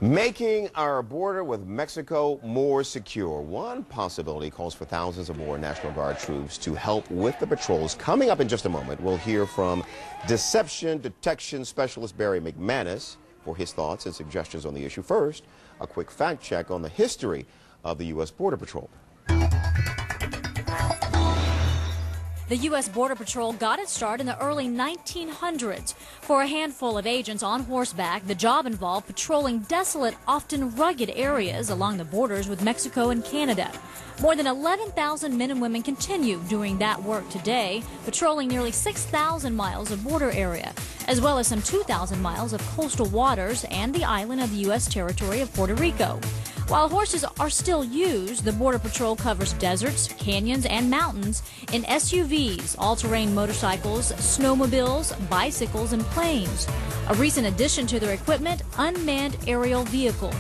Making our border with Mexico more secure. One possibility calls for thousands of more National Guard troops to help with the patrols. Coming up in just a moment, we'll hear from deception detection specialist Barry McManus for his thoughts and suggestions on the issue. First, a quick fact check on the history of the U.S. Border Patrol. The U.S. Border Patrol got its start in the early 1900s. For a handful of agents on horseback, the job involved patrolling desolate, often rugged areas along the borders with Mexico and Canada. More than 11,000 men and women continue doing that work today, patrolling nearly 6,000 miles of border area, as well as some 2,000 miles of coastal waters and the island of the U.S. territory of Puerto Rico. While horses are still used, the Border Patrol covers deserts, canyons, and mountains in SUVs, all-terrain motorcycles, snowmobiles, bicycles, and planes. A recent addition to their equipment, unmanned aerial vehicles.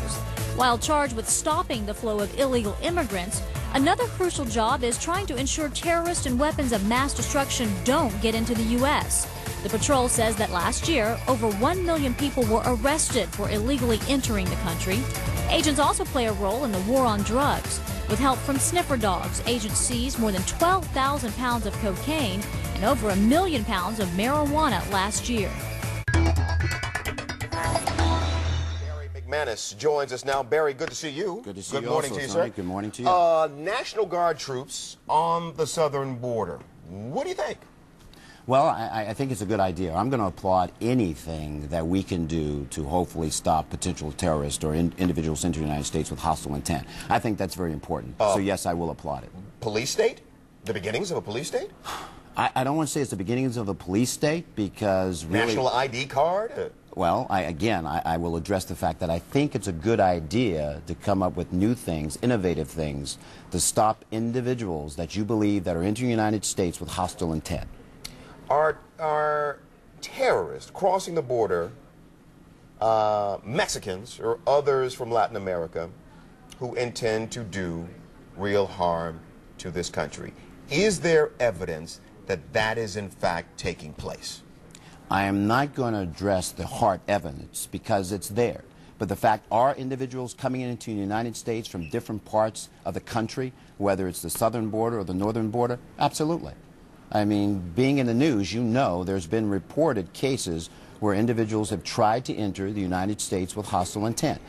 While charged with stopping the flow of illegal immigrants, another crucial job is trying to ensure terrorists and weapons of mass destruction don't get into the U.S. The patrol says that last year, over 1 million people were arrested for illegally entering the country. Agents also play a role in the war on drugs. With help from sniffer dogs, agents seized more than 12,000 pounds of cocaine and over 1 million pounds of marijuana last year. Barry McManus joins us now. Barry, good to see you. Good to see you. Good morning also, to you, Tony. sir. Good morning to you. National Guard troops on the southern border. What do you think? Well, I think it's a good idea. I'm going to applaud anything that we can do to hopefully stop potential terrorists or individuals into the United States with hostile intent. I think that's very important. So, yes, I will applaud it. Police state? The beginnings of a police state? I don't want to say it's the beginnings of a police state because really... National ID card? Well, I will address the fact that I think it's a good idea to come up with new things, innovative things, to stop individuals that you believe that are entering the United States with hostile intent. Are terrorists crossing the border, Mexicans or others from Latin America who intend to do real harm to this country? Is there evidence that that is in fact taking place? I am not going to address the hard evidence because it's there. But the fact, are individuals coming into the United States from different parts of the country, whether it's the southern border or the northern border? Absolutely. I mean, being in the news, you know there's been reported cases where individuals have tried to enter the United States with hostile intent.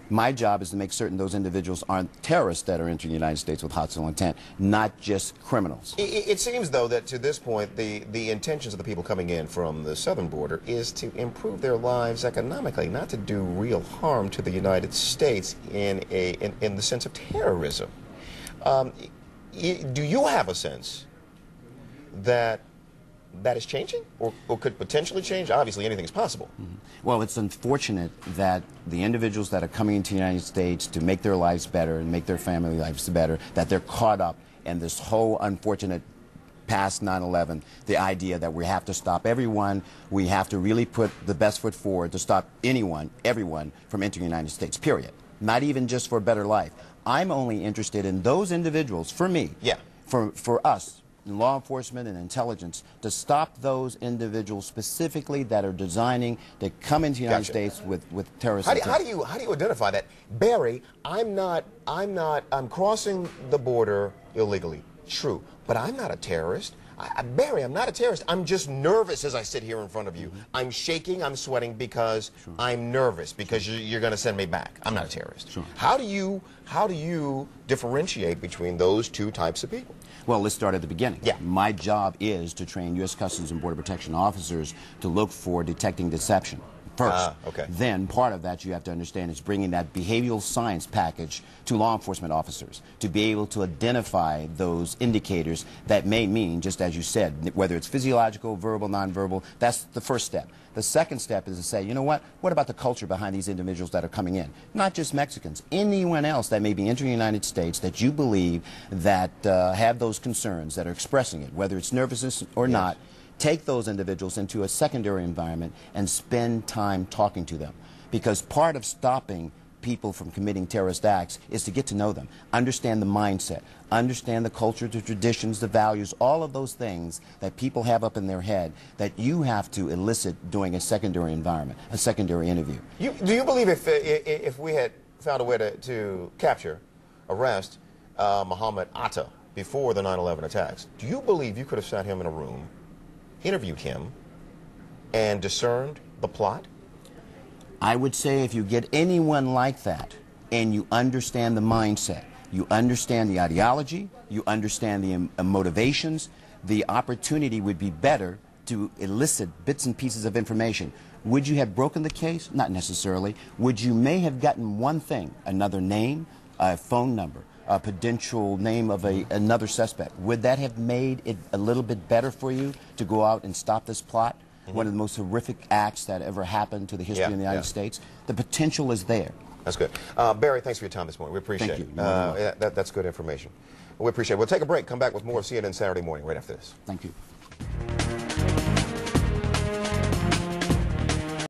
My job is to make certain those individuals aren't terrorists that are entering the United States with hostile intent, not just criminals. It seems, though, that to this point, the intentions of the people coming in from the southern border is to improve their lives economically, not to do real harm to the United States in the sense of terrorism. Do you have a sense that is changing or could potentially change? Obviously, anything is possible. Well, it's unfortunate that the individuals that are coming into the United States to make their lives better and make their family lives better, that they're caught up in this whole unfortunate past 9/11, the idea that we have to stop everyone, we have to really put the best foot forward to stop everyone from entering the United States, period. Not even just for a better life. I'm only interested in those individuals, for me, for us, in law enforcement and intelligence, to stop those individuals specifically that are designing to come into the United States with terrorist intent. How do you identify that? Barry, I'm crossing the border illegally. True, but I'm not a terrorist. Barry, I'm not a terrorist. I'm just nervous as I sit here in front of you. I'm shaking, I'm sweating because I'm nervous because you're going to send me back. I'm not a terrorist. How do you differentiate between those two types of people? Well, let's start at the beginning. Yeah. My job is to train U.S. Customs and Border Protection officers to look for detecting deception first. Okay. Then part of that you have to understand is bringing that behavioral science package to law enforcement officers to be able to identify those indicators that may mean, just as you said, whether it's physiological, verbal, nonverbal. That's the first step. The second step is to say, you know what about the culture behind these individuals that are coming in? Not just Mexicans, anyone else that may be entering the United States that you believe that have those concerns, that are expressing it, whether it's nervousness or not. Take those individuals into a secondary environment and spend time talking to them. Because part of stopping people from committing terrorist acts is to get to know them, understand the mindset, understand the culture, the traditions, the values, all of those things that people have up in their head that you have to elicit during a secondary environment, a secondary interview. Do you believe if we had found a way to capture, arrest Mohammed Atta before the 9/11 attacks, do you believe you could have sat him in a room, interviewed him, and discerned the plot? I would say if you get anyone like that and you understand the mindset, you understand the ideology, you understand the motivations, the opportunity would be better to elicit bits and pieces of information. Would you have broken the case? Not necessarily. Would you may have gotten one thing, another name, a phone number, a potential name of another suspect. Would that have made it a little bit better for you to go out and stop this plot? One of the most horrific acts that ever happened to the history of the United States. The potential is there. That's good. Barry, thanks for your time this morning. We appreciate Thank it. you. That's good information. We appreciate it. We'll take a break, come back with more of CNN Saturday Morning right after this. Thank you.